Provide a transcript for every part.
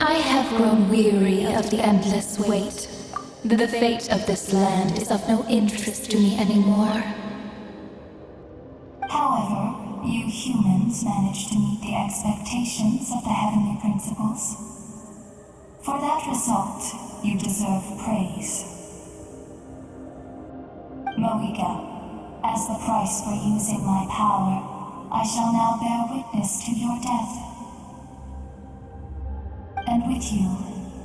I have grown weary of the endless wait. The fate of this land is of no interest to me anymore. However, you humans managed to meet the expectations of the heavenly principles. For that result, you deserve praise. Moika, as the price for using my power, I shall now bear witness to your death. And with you,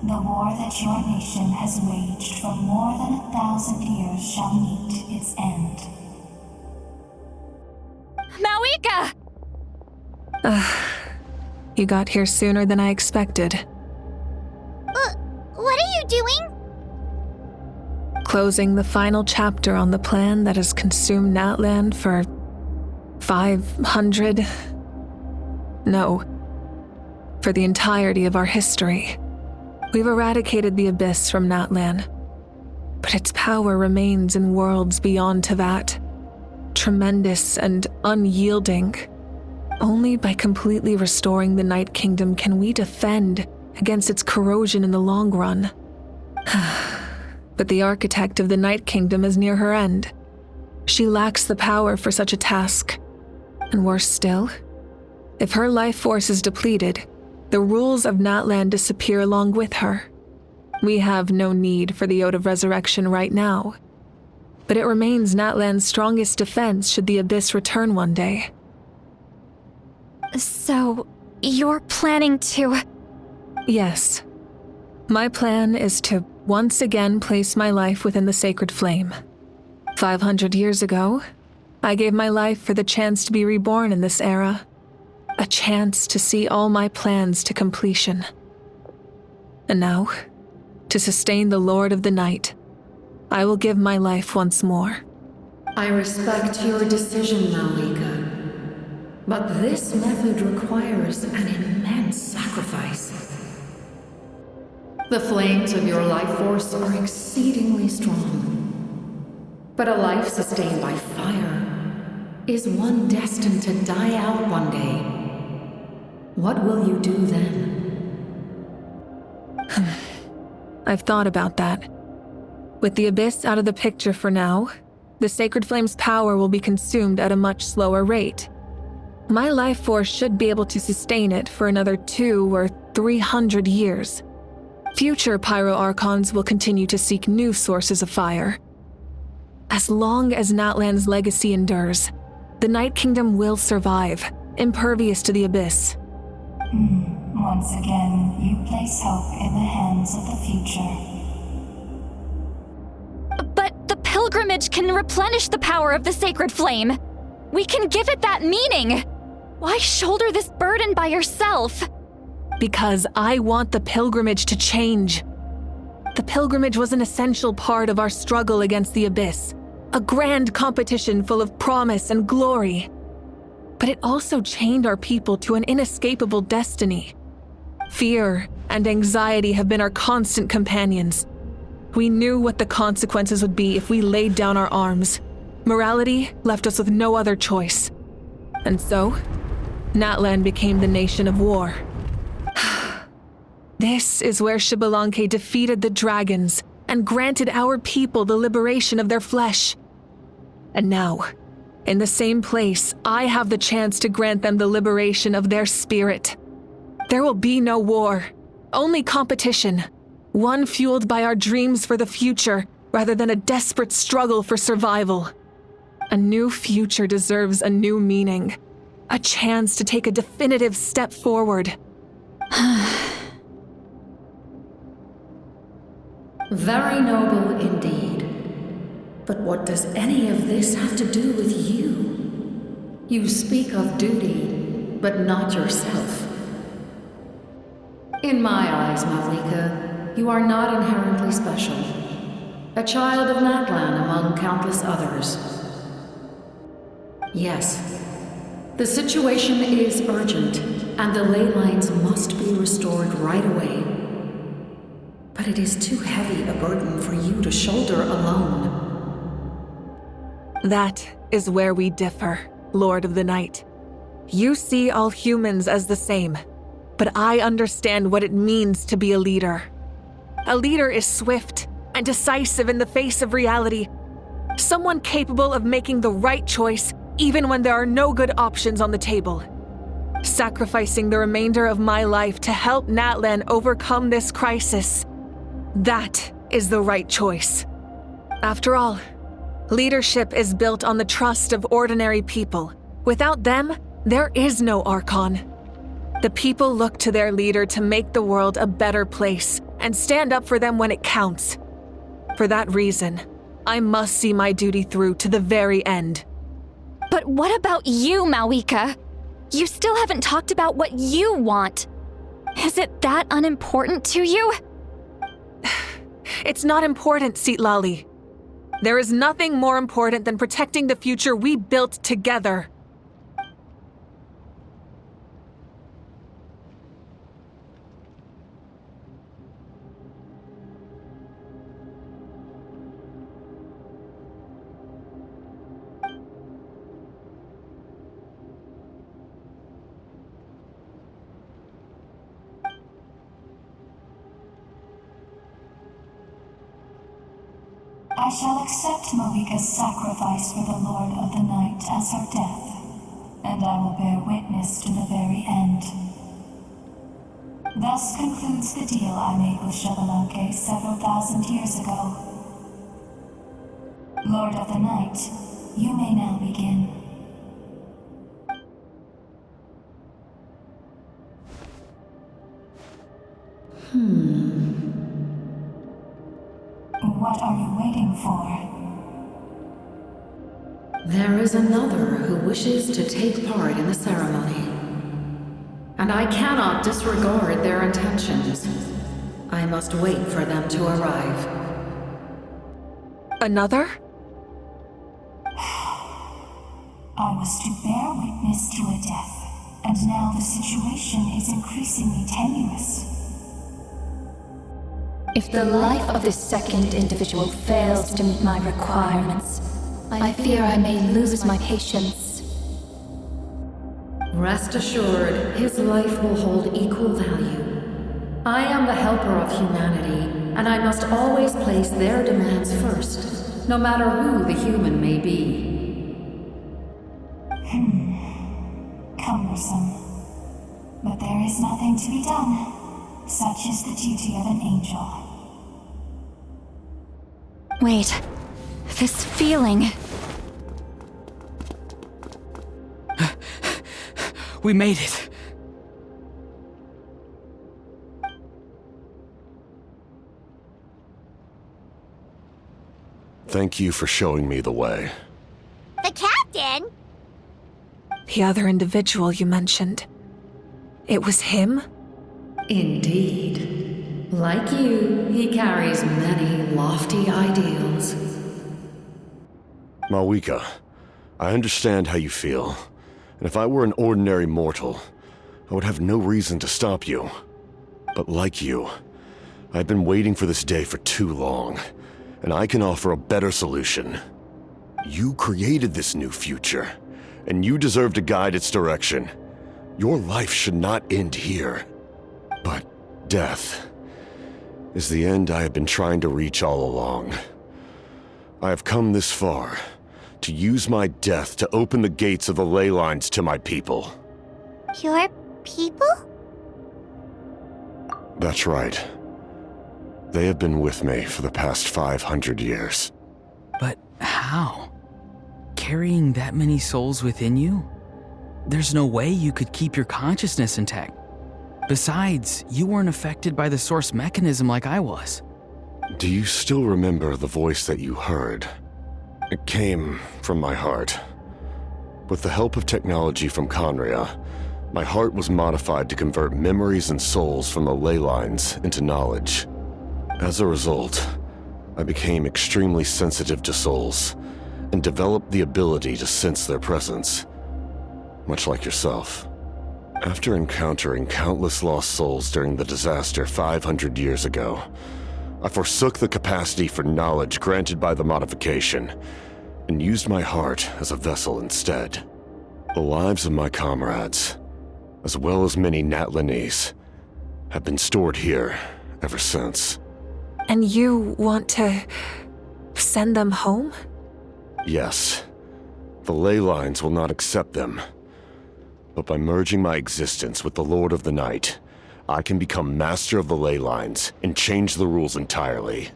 the war that your nation has waged for more than 1,000 years shall meet its end. Mawika! You got here sooner than I expected. What are you doing? Closing the final chapter on the plan that has consumed Natland for 500... No. For the entirety of our history. We've eradicated the Abyss from Natlan, but its power remains in worlds beyond Tevat, tremendous and unyielding. Only by completely restoring the Night Kingdom can we defend against its corrosion in the long run. But the architect of the Night Kingdom is near her end. She lacks the power for such a task. And worse still, if her life force is depleted, the rules of Natlan disappear along with her. We have no need for the Ode of Resurrection right now, but it remains Natlan's strongest defense should the Abyss return one day. So, you're planning to... Yes. My plan is to once again place my life within the sacred flame. 500 years ago, I gave my life for the chance to be reborn in this era. A chance to see all my plans to completion. And now, to sustain the Lord of the Night, I will give my life once more. I respect your decision, Mawika. But this method requires an immense sacrifice. The flames of your life force are exceedingly strong. But a life sustained by fire is one destined to die out one day. What will you do then? I've thought about that. With the Abyss out of the picture for now, the Sacred Flame's power will be consumed at a much slower rate. My life force should be able to sustain it for another 200 or 300 years. Future Pyro-Archons will continue to seek new sources of fire. As long as Natlan's legacy endures, the Night Kingdom will survive, impervious to the Abyss. Once again, you place hope in the hands of the future. But the pilgrimage can replenish the power of the sacred flame. We can give it that meaning. Why shoulder this burden by yourself? Because I want the pilgrimage to change. The pilgrimage was an essential part of our struggle against the Abyss, a grand competition full of promise and glory. But it also chained our people to an inescapable destiny. Fear and anxiety have been our constant companions. We knew what the consequences would be if we laid down our arms. Morality left us with no other choice. And so, Natlan became the nation of war. This is where Xbalanque defeated the dragons and granted our people the liberation of their flesh. And now, in the same place, I have the chance to grant them the liberation of their spirit. There will be no war, only competition, one fueled by our dreams for the future rather than a desperate struggle for survival. A new future deserves a new meaning, a chance to take a definitive step forward. Very noble indeed. But what does any of this have to do with you? You speak of duty, but not yourself. In my eyes, Mawika, you are not inherently special. A child of Natlan among countless others. Yes, the situation is urgent, and the ley lines must be restored right away. But it is too heavy a burden for you to shoulder alone. That is where we differ, Lord of the Night. You see all humans as the same, but I understand what it means to be a leader. A leader is swift and decisive in the face of reality. Someone capable of making the right choice even when there are no good options on the table. Sacrificing the remainder of my life to help Natlan overcome this crisis. That is the right choice. After all, leadership is built on the trust of ordinary people. Without them, there is no Archon. The people look to their leader to make the world a better place and stand up for them when it counts. For that reason, I must see my duty through to the very end. But what about you, Malika? You still haven't talked about what you want. Is it that unimportant to you? It's not important, Citlali. There is nothing more important than protecting the future we built together. I shall accept Malika's sacrifice for the Lord of the Night as her death, and I will bear witness to the very end. Thus concludes the deal I made with Xbalanque several thousand years ago. Lord of the Night, you may now begin. What are you waiting for? There is another who wishes to take part in the ceremony, and I cannot disregard their intentions. I must wait for them to arrive. Another? I was to bear witness to a death, and now the situation is increasingly tenuous. If the life of this second individual fails to meet my requirements, I fear I may lose my patience. Rest assured, his life will hold equal value. I am the helper of humanity, and I must always place their demands first, no matter who the human may be. Cumbersome. But there is nothing to be done. Such is the duty of an angel. Wait, this feeling. We made it. Thank you for showing me the way. The captain? The other individual you mentioned. It was him? Indeed. Like you, he carries many lofty ideals. Malika, I understand how you feel, and if I were an ordinary mortal, I would have no reason to stop you. But like you, I've been waiting for this day for too long, and I can offer a better solution. You created this new future, and you deserve to guide its direction. Your life should not end here. But death is the end I have been trying to reach all along. I have come this far to use my death to open the gates of the ley lines to my people. Your people? That's right. They have been with me for the past 500 years. But how? Carrying that many souls within you? There's no way you could keep your consciousness intact. Besides, you weren't affected by the source mechanism like I was. Do you still remember the voice that you heard? It came from my heart. With the help of technology from Conria, my heart was modified to convert memories and souls from the ley lines into knowledge. As a result, I became extremely sensitive to souls and developed the ability to sense their presence, much like yourself. After encountering countless lost souls during the disaster 500 years ago, I forsook the capacity for knowledge granted by the modification and used my heart as a vessel instead. The lives of my comrades, as well as many Natlanese, have been stored here ever since. And you want to send them home? Yes. The ley lines will not accept them. But by merging my existence with the Lord of the Night, I can become master of the ley lines and change the rules entirely.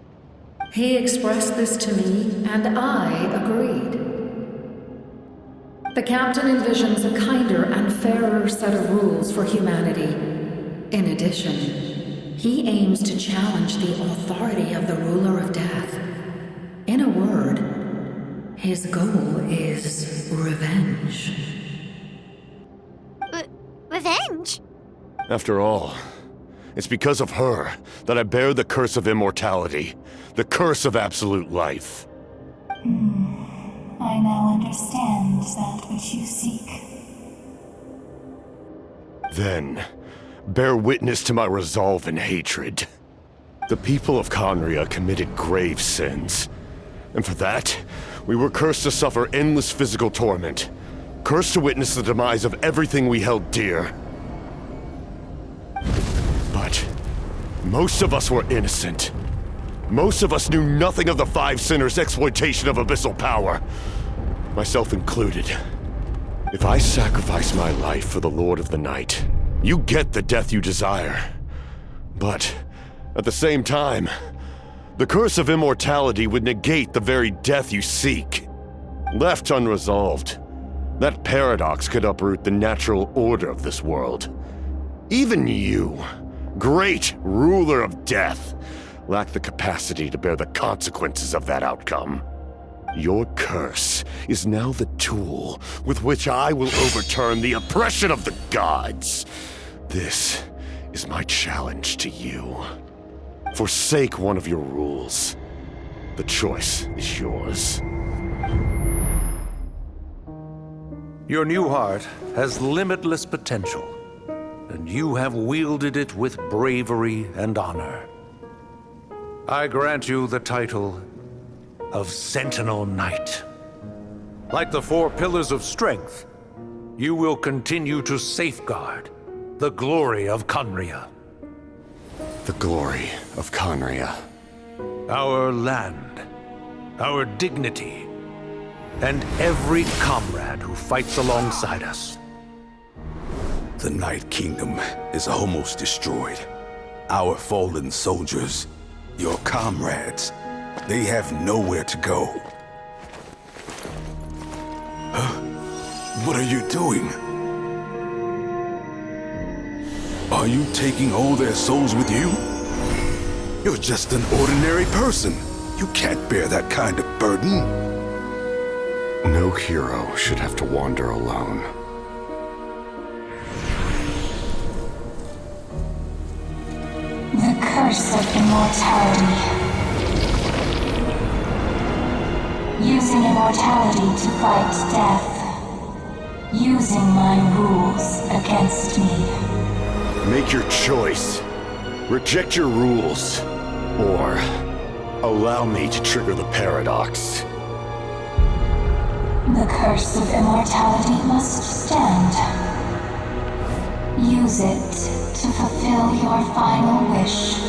He expressed this to me, and I agreed. The captain envisions a kinder and fairer set of rules for humanity. In addition, he aims to challenge the authority of the ruler of death. In a word, his goal is revenge. Revenge? After all, it's because of her that I bear the curse of immortality, the curse of absolute life. I now understand that which you seek. Then, bear witness to my resolve and hatred. The people of Conria committed grave sins, and for that, we were cursed to suffer endless physical torment, cursed to witness the demise of everything we held dear. But most of us were innocent. Most of us knew nothing of the Five Sinners' exploitation of abyssal power, myself included. If I sacrifice my life for the Lord of the Night, you get the death you desire. But at the same time, the curse of immortality would negate the very death you seek. Left unresolved, that paradox could uproot the natural order of this world. Even you, great ruler of death, lack the capacity to bear the consequences of that outcome. Your curse is now the tool with which I will overturn the oppression of the gods. This is my challenge to you. Forsake one of your rules. The choice is yours. Your new heart has limitless potential, and you have wielded it with bravery and honor. I grant you the title of Sentinel Knight. Like the four pillars of strength, you will continue to safeguard the glory of Conria. The glory of Conria. Our land, our dignity, and every comrade who fights alongside us. The Night Kingdom is almost destroyed. Our fallen soldiers, your comrades, they have nowhere to go. What are you doing? Are you taking all their souls with you? You're just an ordinary person. You can't bear that kind of burden. No hero should have to wander alone. The curse of immortality. Using immortality to fight death. Using my rules against me. Make your choice. Reject your rules. Or allow me to trigger the paradox. The curse of immortality must stand. Use it to fulfill your final wish.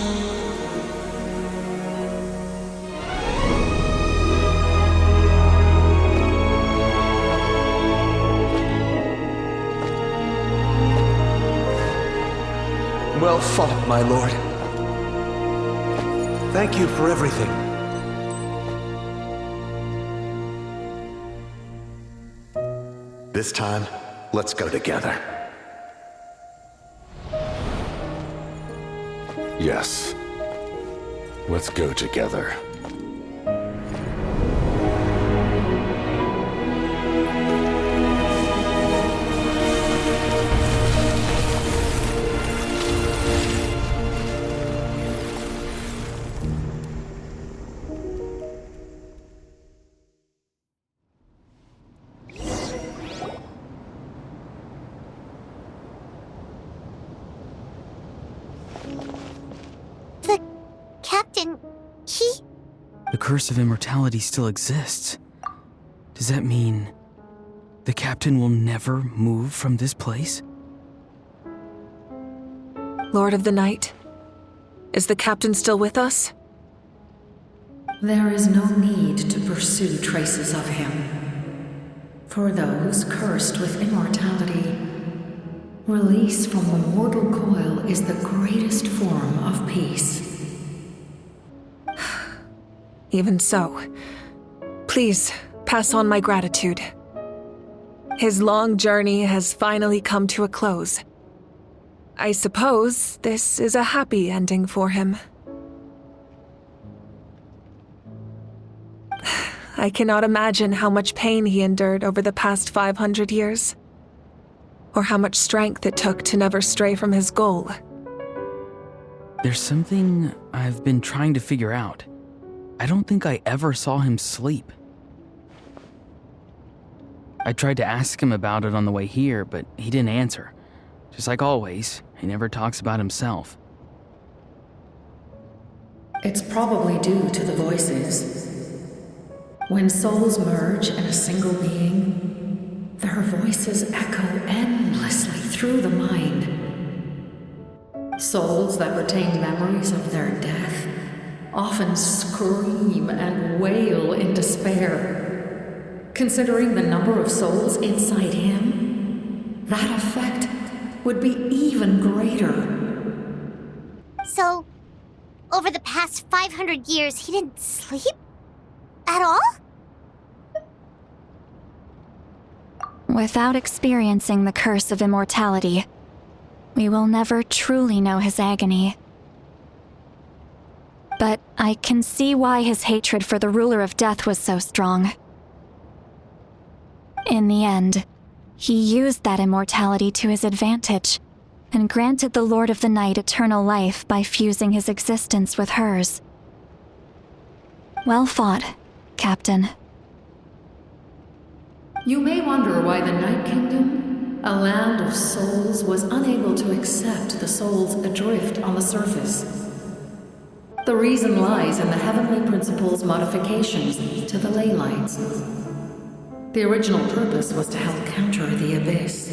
Well fought, my lord. Thank you for everything. This time, let's go together. Yes. Let's go together. The captain, The curse of immortality still exists. Does that mean the captain will never move from this place? Lord of the Night? Is the captain still with us? There is no need to pursue traces of him. For those cursed with immortality, release from the mortal coil is the greatest form of peace. Even so, please pass on my gratitude. His long journey has finally come to a close. I suppose this is a happy ending for him. I cannot imagine how much pain he endured over the past 500 years, or how much strength it took to never stray from his goal. There's something I've been trying to figure out. I don't think I ever saw him sleep. I tried to ask him about it on the way here, but he didn't answer. Just like always, he never talks about himself. It's probably due to the voices. When souls merge in a single being, their voices echo endlessly through the mind. Souls that retain memories of their death often scream and wail in despair. Considering the number of souls inside him, that effect would be even greater. So, over the past 500 years, he didn't sleep? At all? Without experiencing the curse of immortality, we will never truly know his agony. But I can see why his hatred for the ruler of death was so strong. In the end, he used that immortality to his advantage, and granted the Lord of the Night eternal life by fusing his existence with hers. Well fought, Captain. You may wonder why the Night Kingdom, a land of souls, was unable to accept the souls adrift on the surface. The reason lies in the Heavenly Principle's modifications to the ley lines. The original purpose was to help counter the Abyss,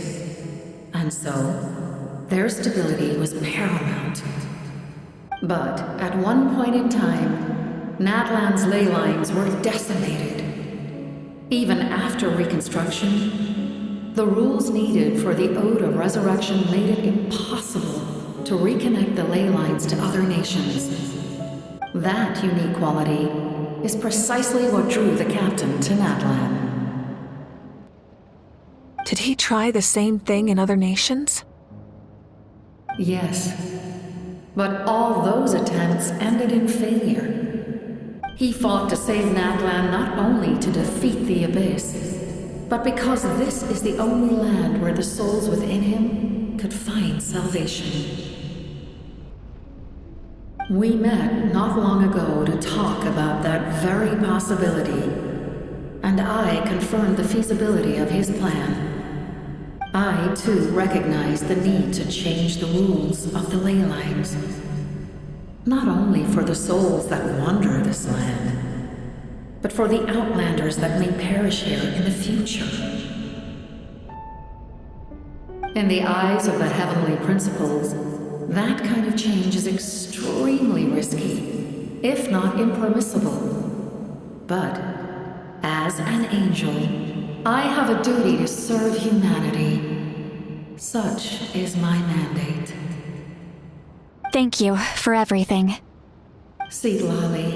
and so their stability was paramount. But at one point in time, Natlan's ley lines were decimated. Even after reconstruction, the rules needed for the Ode of Resurrection made it impossible to reconnect the ley lines to other nations. That unique quality is precisely what drew the captain to Natlan. Did he try the same thing in other nations? Yes, but all those attempts ended in failure. He fought to save Natlan not only to defeat the Abyss, but because this is the only land where the souls within him could find salvation. We met not long ago to talk about that very possibility, and I confirmed the feasibility of his plan. I, too, recognized the need to change the rules of the ley lines. Not only for the souls that wander this land, but for the outlanders that may perish here in the future. In the eyes of the Heavenly Principles, that kind of change is extremely risky, if not impermissible. But, as an angel, I have a duty to serve humanity. Such is my mandate. Thank you for everything. Lolly,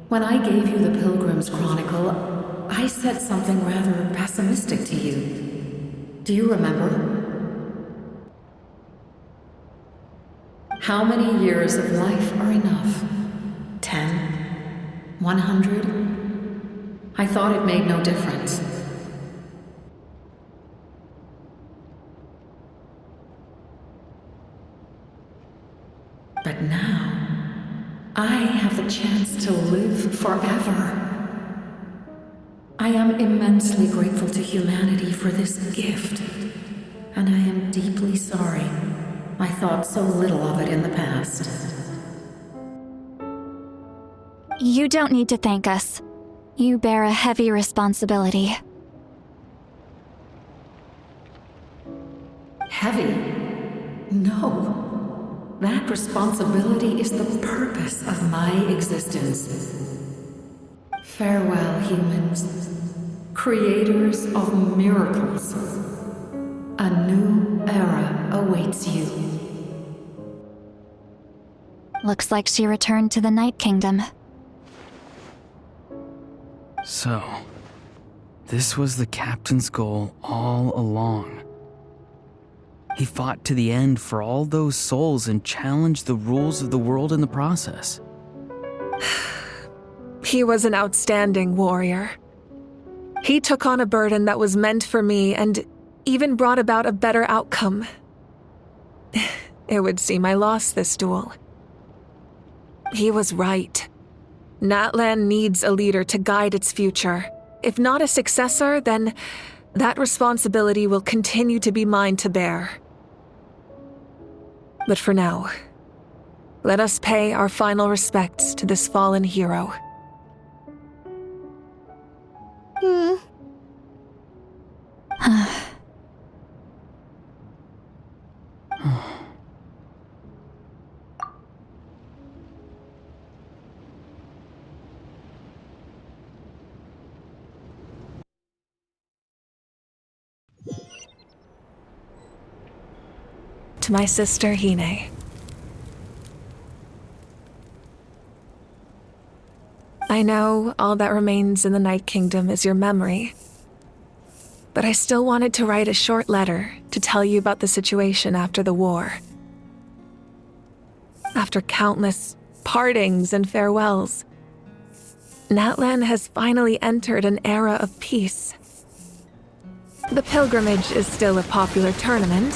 when I gave you the Pilgrim's Chronicle, I said something rather pessimistic to you. Do you remember? How many years of life are enough? 10? 100? I thought it made no difference. But now, I have the chance to live forever. I am immensely grateful to humanity for this gift, and I am deeply sorry I thought so little of it in the past. You don't need to thank us. You bear a heavy responsibility. Heavy? No. That responsibility is the purpose of my existence. Farewell, humans, creators of miracles. A new era awaits you. Looks like she returned to the Night Kingdom. So, this was the captain's goal all along. He fought to the end for all those souls and challenged the rules of the world in the process. He was an outstanding warrior. He took on a burden that was meant for me and even brought about a better outcome. It would seem I lost this duel. He was right. Natlan needs a leader to guide its future. If not a successor, then that responsibility will continue to be mine to bear. But for now, let us pay our final respects to this fallen hero. To my sister, Hine. I know all that remains in the Night Kingdom is your memory, but I still wanted to write a short letter to tell you about the situation after the war. After countless partings and farewells, Natlan has finally entered an era of peace. The pilgrimage is still a popular tournament,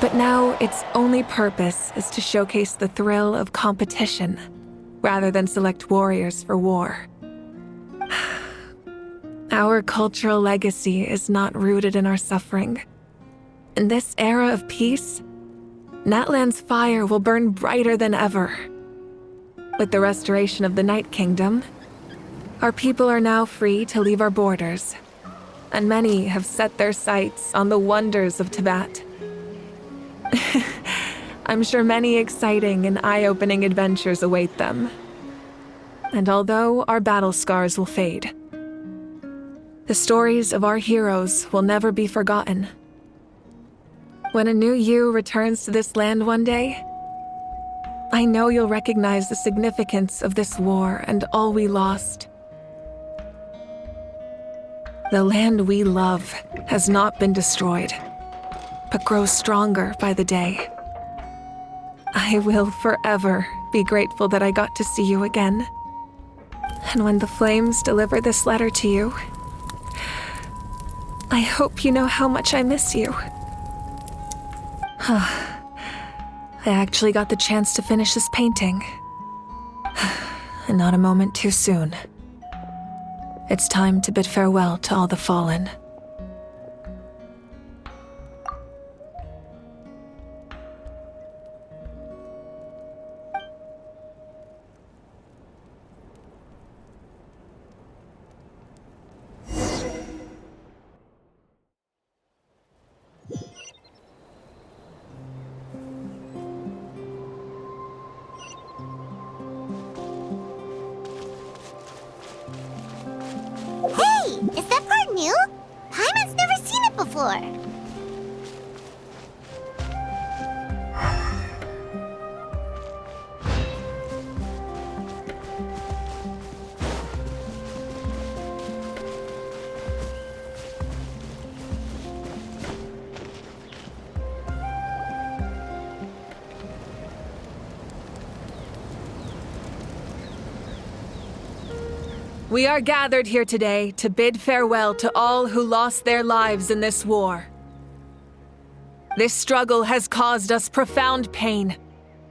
but now its only purpose is to showcase the thrill of competition, rather than select warriors for war. Our cultural legacy is not rooted in our suffering. In this era of peace, Natlan's fire will burn brighter than ever. With the restoration of the Night Kingdom, our people are now free to leave our borders, and many have set their sights on the wonders of Tibet. I'm sure many exciting and eye-opening adventures await them. And although our battle scars will fade, the stories of our heroes will never be forgotten. When a new you returns to this land one day, I know you'll recognize the significance of this war and all we lost. The land we love has not been destroyed, but grows stronger by the day. I will forever be grateful that I got to see you again. And when the flames deliver this letter to you, I hope you know how much I miss you. I actually got the chance to finish this painting. And not a moment too soon. It's time to bid farewell to all the fallen. Is that part new? Paimon's never seen it before. We are gathered here today to bid farewell to all who lost their lives in this war. This struggle has caused us profound pain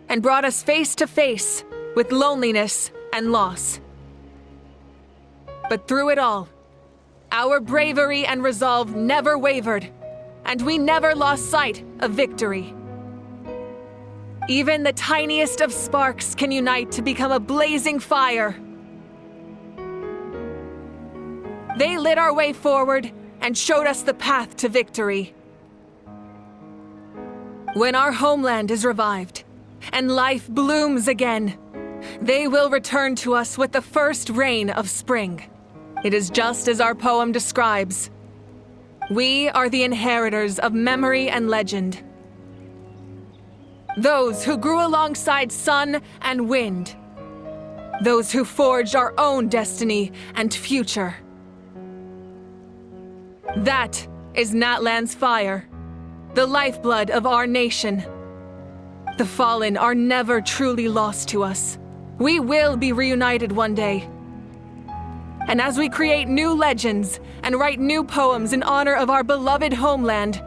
and brought us face to face with loneliness and loss. But through it all, our bravery and resolve never wavered, and we never lost sight of victory. Even the tiniest of sparks can unite to become a blazing fire. They lit our way forward and showed us the path to victory. When our homeland is revived, and life blooms again. They will return to us with the first rain of spring. It is just as our poem describes. We are the inheritors of memory and legend. Those who grew alongside sun and wind. Those who forged our own destiny and future. That is Natlan's fire, the lifeblood of our nation. The fallen are never truly lost to us. We will be reunited one day. And as we create new legends and write new poems in honor of our beloved homeland,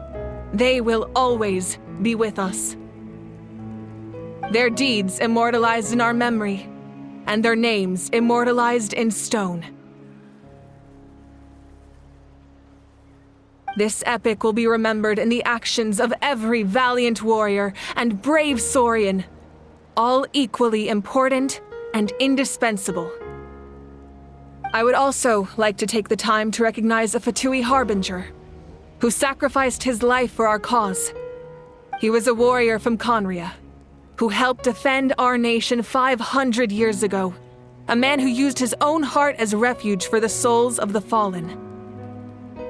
they will always be with us. Their deeds immortalized in our memory, and their names immortalized in stone. This epic will be remembered in the actions of every valiant warrior and brave Saurian, all equally important and indispensable. I would also like to take the time to recognize a Fatui Harbinger, who sacrificed his life for our cause. He was a warrior from Conria, who helped defend our nation 500 years ago, a man who used his own heart as refuge for the souls of the fallen.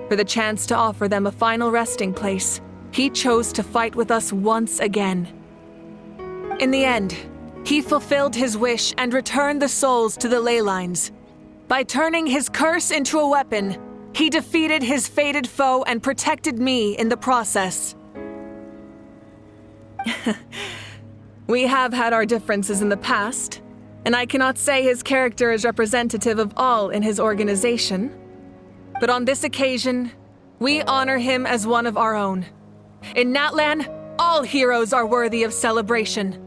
For the chance to offer them a final resting place, he chose to fight with us once again. In the end, he fulfilled his wish and returned the souls to the ley lines. By turning his curse into a weapon, he defeated his fated foe and protected me in the process. We have had our differences in the past, and I cannot say his character is representative of all in his organization. But on this occasion, we honor him as one of our own. In Natlan, all heroes are worthy of celebration.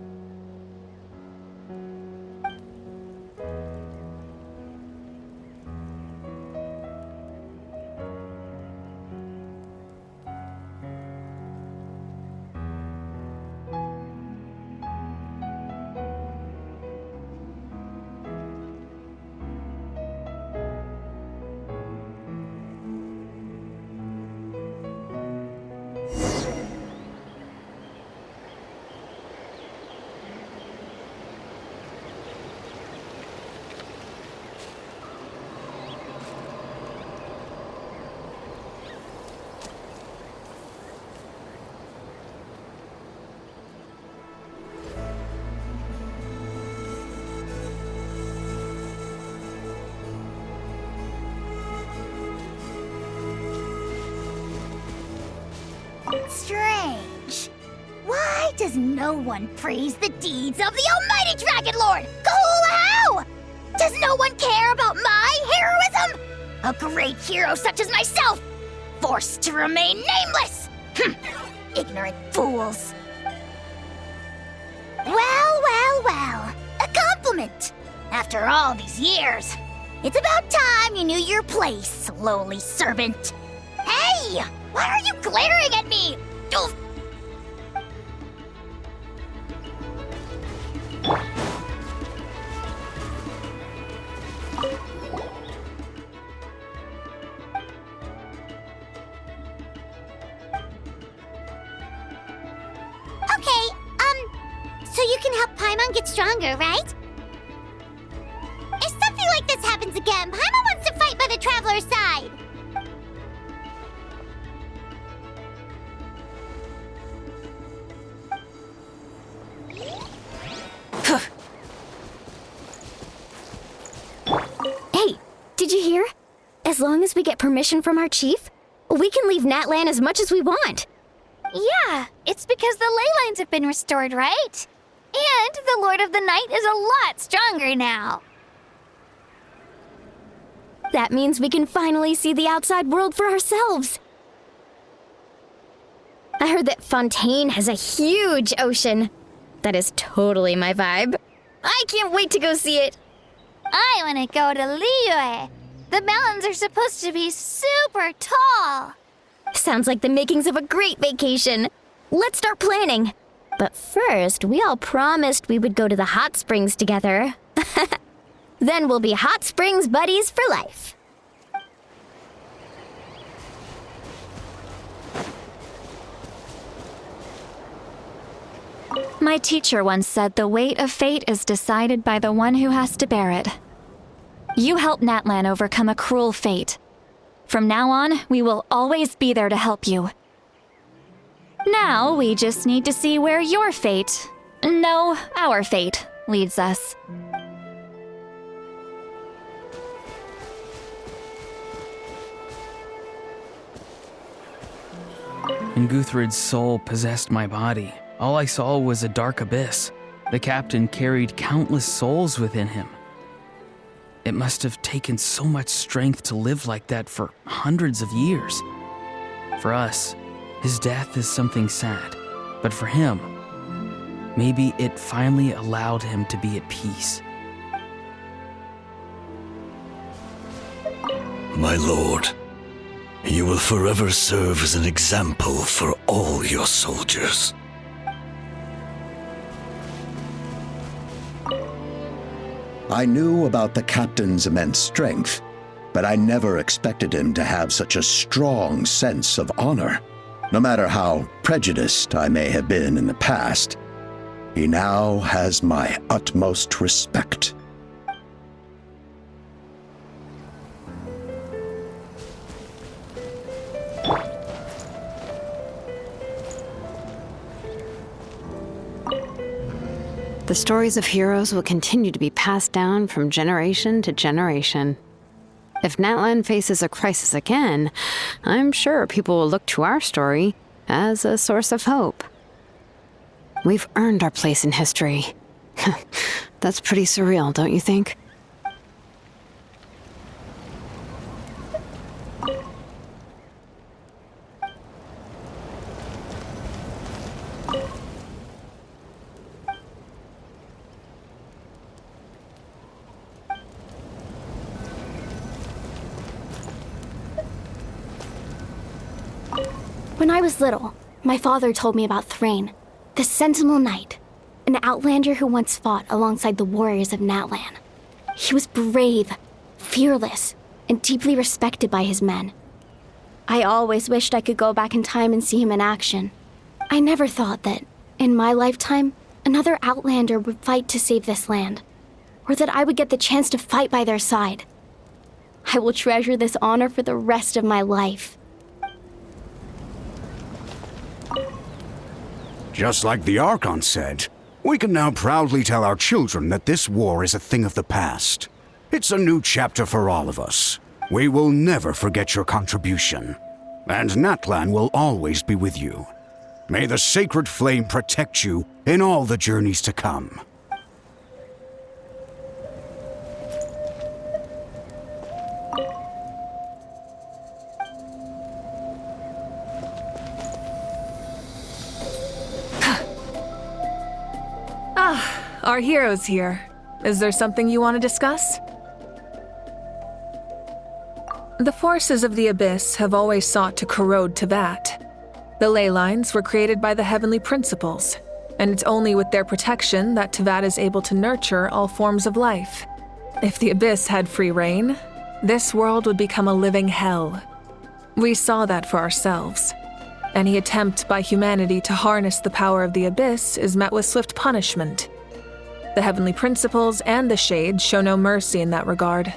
Strange. Why does no one praise the deeds of the almighty Dragon Lord, Kahula? Does no one care about my heroism? A great hero such as myself, forced to remain nameless. Ignorant fools. Well, a compliment. After all these years, it's about time you knew your place, lowly servant. Hey! Why are you glaring at me? Oof. Okay, so you can help Paimon get stronger, right? If something like this happens again, Paimon wants to fight by the Traveler's side. Hey, did you hear? As long as we get permission from our chief, we can leave Natlan as much as we want. Yeah, it's because the ley lines have been restored, right? And the Lord of the Night is a lot stronger now. That means we can finally see the outside world for ourselves. I heard that Fontaine has a huge ocean. That is totally my vibe. I can't wait to go see it. I want to go to Liyue. The mountains are supposed to be super tall. Sounds like the makings of a great vacation. Let's start planning. But first, we all promised we would go to the hot springs together. Then we'll be hot springs buddies for life. My teacher once said the weight of fate is decided by the one who has to bear it. You helped Natlan overcome a cruel fate. From now on, we will always be there to help you. Now, we just need to see where your fate, no, our fate, leads us. When Guthred's soul possessed my body, all I saw was a dark abyss. The captain carried countless souls within him. It must have taken so much strength to live like that for hundreds of years. For us, his death is something sad, but for him, maybe it finally allowed him to be at peace. My lord, you will forever serve as an example for all your soldiers. I knew about the captain's immense strength, but I never expected him to have such a strong sense of honor. No matter how prejudiced I may have been in the past, he now has my utmost respect. The stories of heroes will continue to be passed down from generation to generation. If Natlan faces a crisis again, I'm sure people will look to our story as a source of hope. We've earned our place in history. That's pretty surreal, don't you think? When I was little, my father told me about Thrain, the Sentinel Knight, an outlander who once fought alongside the warriors of Natlan. He was brave, fearless, and deeply respected by his men. I always wished I could go back in time and see him in action. I never thought that, in my lifetime, another outlander would fight to save this land, or that I would get the chance to fight by their side. I will treasure this honor for the rest of my life. Just like the Archon said, we can now proudly tell our children that this war is a thing of the past. It's a new chapter for all of us. We will never forget your contribution, and Natlan will always be with you. May the sacred flame protect you in all the journeys to come. Our hero's here. Is there something you want to discuss? The forces of the Abyss have always sought to corrode Teyvat. The ley lines were created by the heavenly principles, and it's only with their protection that Teyvat is able to nurture all forms of life. If the Abyss had free reign, this world would become a living hell. We saw that for ourselves. Any attempt by humanity to harness the power of the Abyss is met with swift punishment. The heavenly principles and the Shades show no mercy in that regard.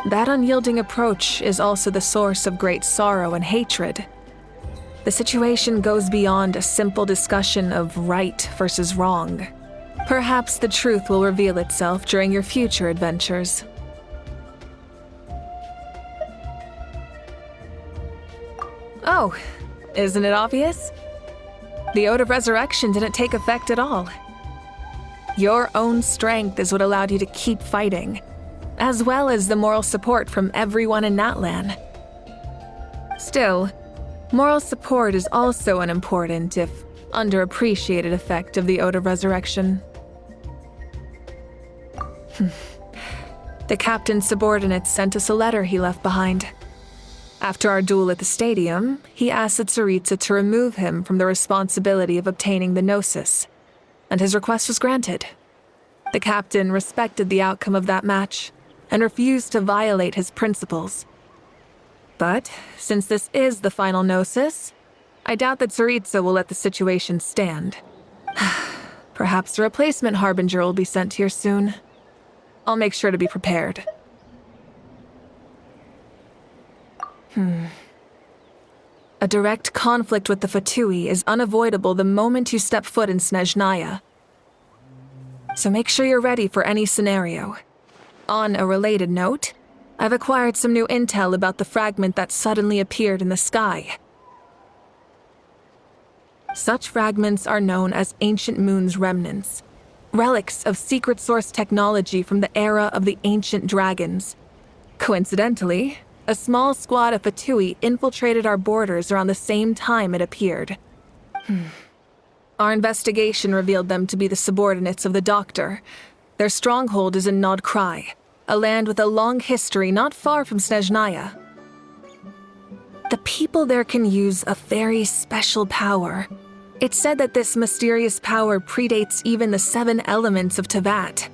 That unyielding approach is also the source of great sorrow and hatred. The situation goes beyond a simple discussion of right versus wrong. Perhaps the truth will reveal itself during your future adventures. Oh, isn't it obvious? The Ode of Resurrection didn't take effect at all. Your own strength is what allowed you to keep fighting, as well as the moral support from everyone in Natlan. Still, moral support is also an important, if underappreciated, effect of the Ode of Resurrection. The captain's subordinates sent us a letter he left behind. After our duel at the stadium, he asked the Tsaritsa to remove him from the responsibility of obtaining the Gnosis, and his request was granted. The captain respected the outcome of that match and refused to violate his principles. But since this is the final Gnosis, I doubt that Tsaritsa will let the situation stand. Perhaps a replacement Harbinger will be sent here soon. I'll make sure to be prepared. A direct conflict with the Fatui is unavoidable the moment you step foot in Snezhnaya. So make sure you're ready for any scenario. On a related note, I've acquired some new intel about the fragment that suddenly appeared in the sky. Such fragments are known as Ancient Moon's remnants, relics of secret source technology from the era of the ancient dragons. Coincidentally, a small squad of Fatui infiltrated our borders around the same time it appeared. Our investigation revealed them to be the subordinates of the Doctor. Their stronghold is in Nod Krai, a land with a long history not far from Snezhnaya. The people there can use a very special power. It's said that this mysterious power predates even the 7 elements of Tevat.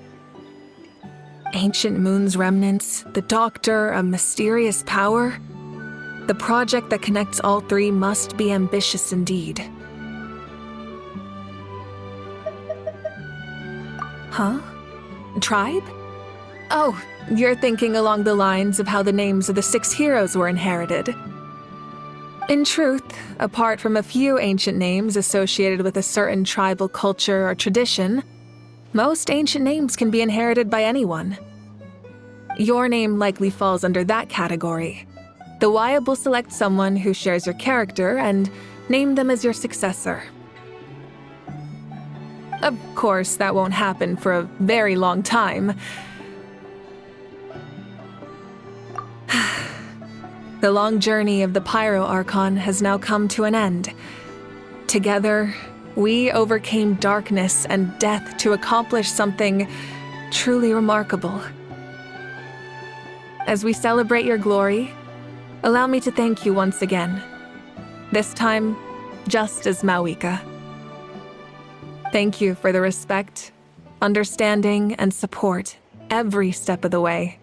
Ancient Moon's remnants, the Doctor, a mysterious power? The project that connects all 3 must be ambitious indeed. Huh? Tribe? Oh, you're thinking along the lines of how the names of the 6 heroes were inherited. In truth, apart from a few ancient names associated with a certain tribal culture or tradition, most ancient names can be inherited by anyone. Your name likely falls under that category. The Wyatt will select someone who shares your character and name them as your successor. Of course, that won't happen for a very long time. The long journey of the Pyro Archon has now come to an end. Together, we overcame darkness and death to accomplish something truly remarkable. As we celebrate your glory, allow me to thank you once again. This time, just as Mawika. Thank you for the respect, understanding, and support every step of the way.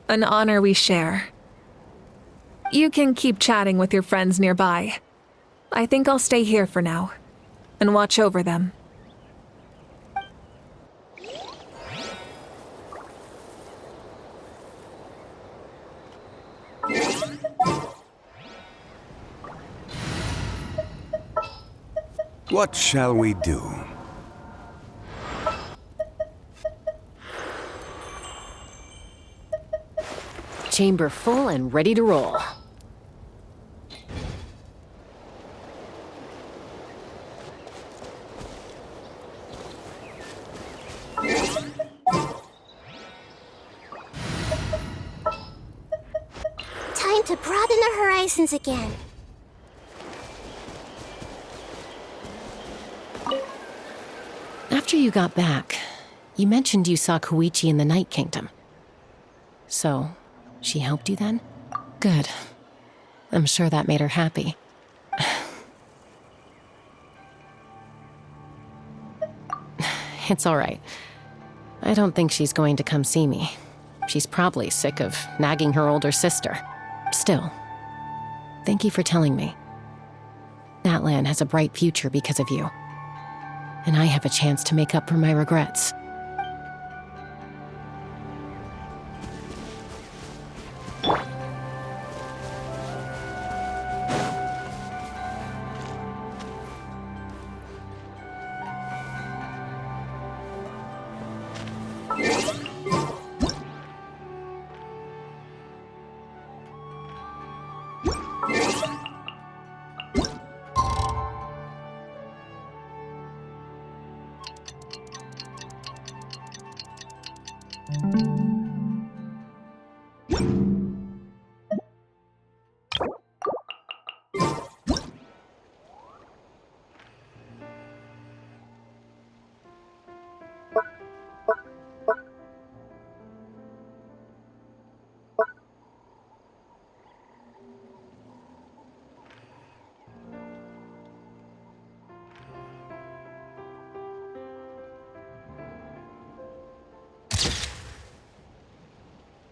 An honor we share. You can keep chatting with your friends nearby. I think I'll stay here for now and watch over them. What shall we do? Chamber full and ready to roll. Time to broaden the horizons again. After you got back, you mentioned you saw Koichi in the Night Kingdom. So, she helped you then? Good. I'm sure that made her happy. It's all right. I don't think she's going to come see me. She's probably sick of nagging her older sister. Still, thank you for telling me. Natlan has a bright future because of you. And I have a chance to make up for my regrets.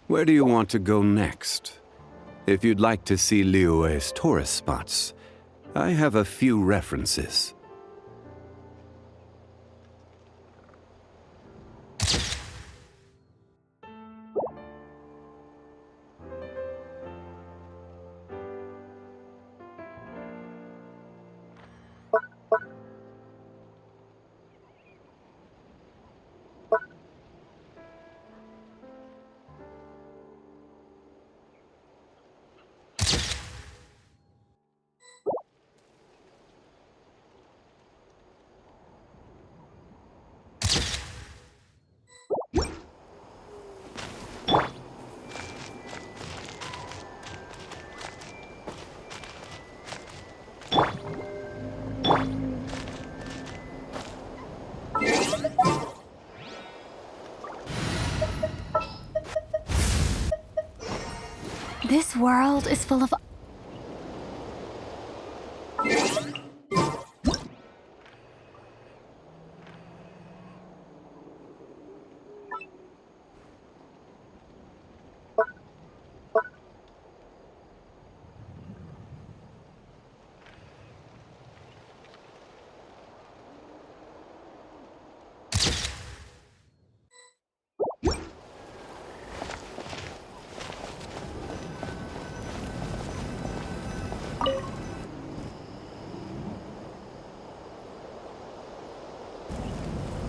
Where do you want to go next? If you'd like to see Liyue's tourist spots, I have a few references. This world is full of...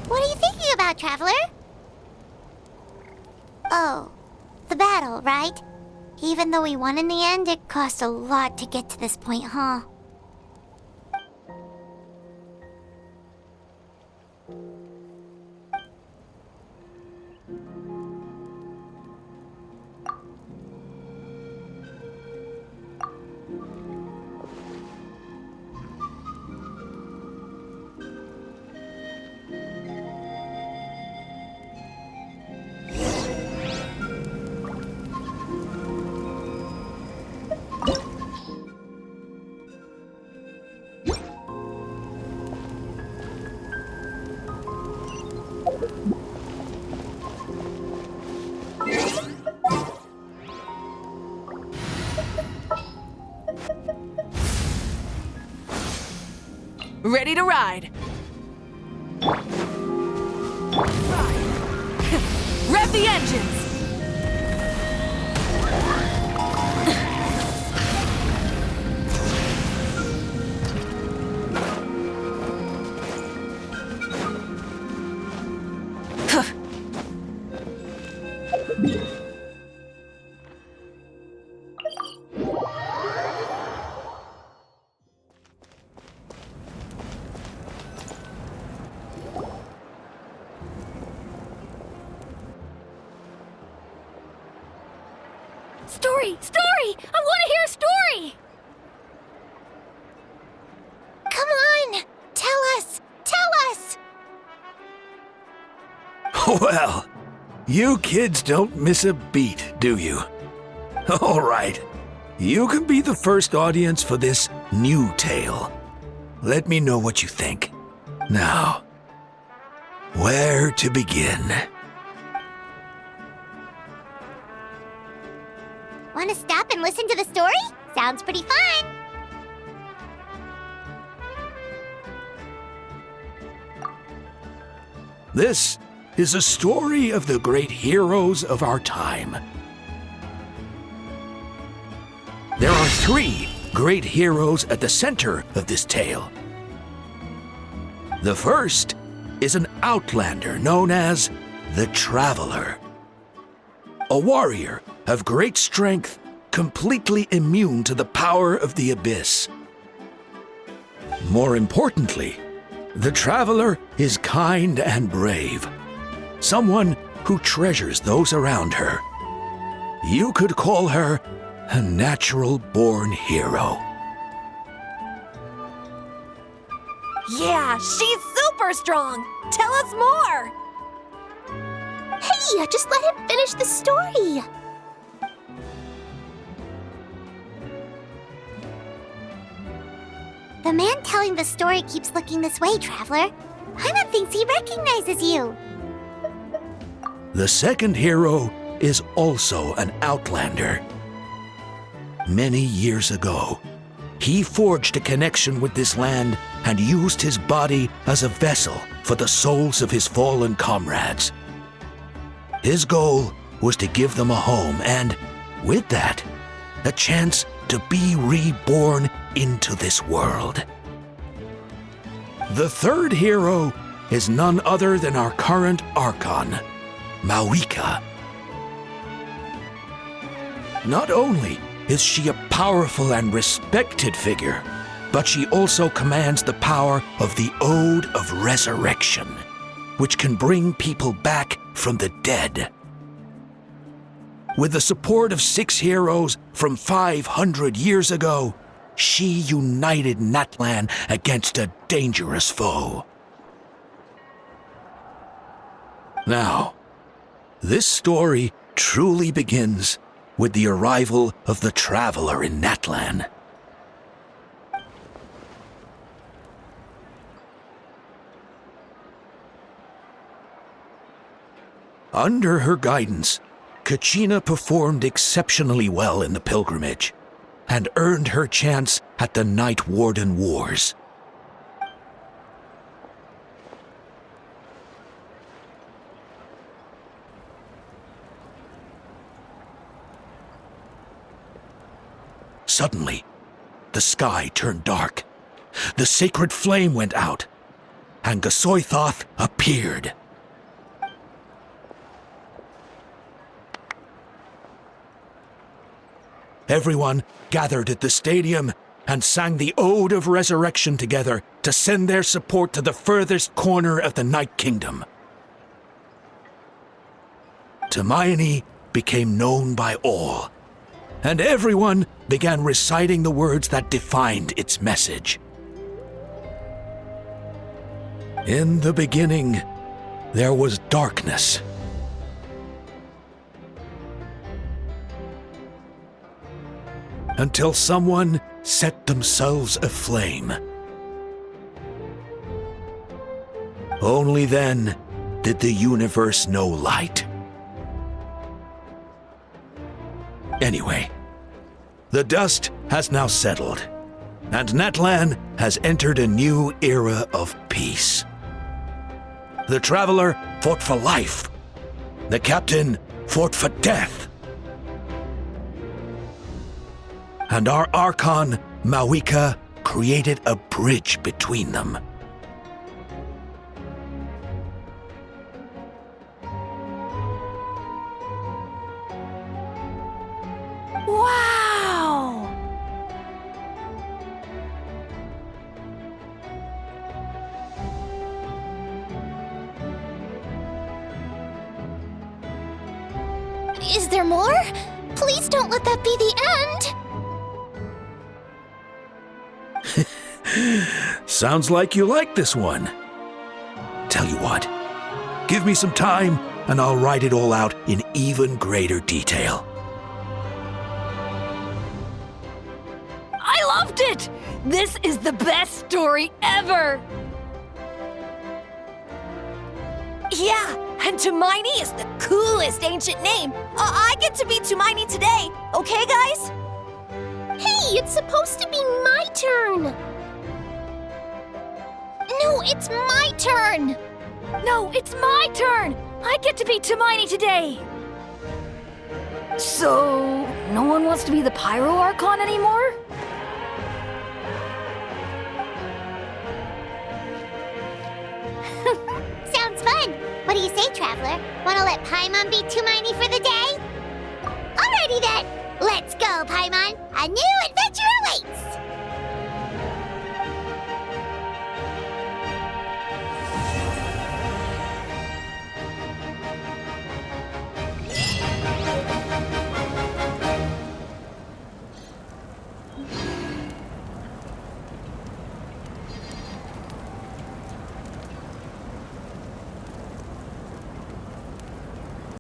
What are you thinking about, Traveler? Oh, the battle, right? Even though we won in the end, it cost a lot to get to this point, huh? Ready to ride. Rev the engines! Story! Story! I want to hear a story! Come on! Tell us! Tell us! Well, you kids don't miss a beat, do you? All right. You can be the first audience for this new tale. Let me know what you think. Now, where to begin? Want to stop and listen to the story? Sounds pretty fun! This is a story of the great heroes of our time. There are 3 great heroes at the center of this tale. The first is an outlander known as the Traveler. A warrior of great strength, completely immune to the power of the abyss. More importantly, the Traveler is kind and brave. Someone who treasures those around her. You could call her a natural-born hero. Yeah, she's super strong! Tell us more! Hey, just let him finish the story! The man telling the story keeps looking this way, Traveler. Paimon thinks he recognizes you. The second hero is also an outlander. many years ago, he forged a connection with this land and used his body as a vessel for the souls of his fallen comrades. His goal was to give them a home and, with that, a chance to be reborn into this world. The third hero is none other than our current Archon, Mawika. Not only is she a powerful and respected figure, but she also commands the power of the Ode of Resurrection, which can bring people back from the dead. With the support of 6 heroes from 500 years ago, she united Natlan against a dangerous foe. Now, this story truly begins with the arrival of the Traveler in Natlan. Under her guidance, Kachina performed exceptionally well in the pilgrimage and earned her chance at the Night Warden Wars. Suddenly, the sky turned dark. The sacred flame went out, and Gasoithoth appeared. Everyone gathered at the stadium and sang the Ode of Resurrection together to send their support to the furthest corner of the Night Kingdom. Hermione became known by all, and everyone began reciting the words that defined its message. In the beginning, there was darkness. Until someone set themselves aflame. Only then did the universe know light. Anyway, the dust has now settled, and Natlan has entered a new era of peace. The Traveler fought for life. The Captain fought for death. And our Archon, Mawika, created a bridge between them. Wow! Is there more? Please don't let that be the end! Sounds like you like this one. Tell you what, give me some time and I'll write it all out in even greater detail. I loved it! This is the best story ever! Yeah, and Hermione is the coolest ancient name. I get to be Hermione today, okay, guys? Hey, it's supposed to be my turn! No, it's my turn! No, it's my turn! I get to be Hermione today! So, no one wants to be the Pyro Archon anymore? Sounds fun! What do you say, Traveler? Wanna let Paimon be Hermione for the day? Alrighty then! Let's go, Paimon! A new adventure awaits!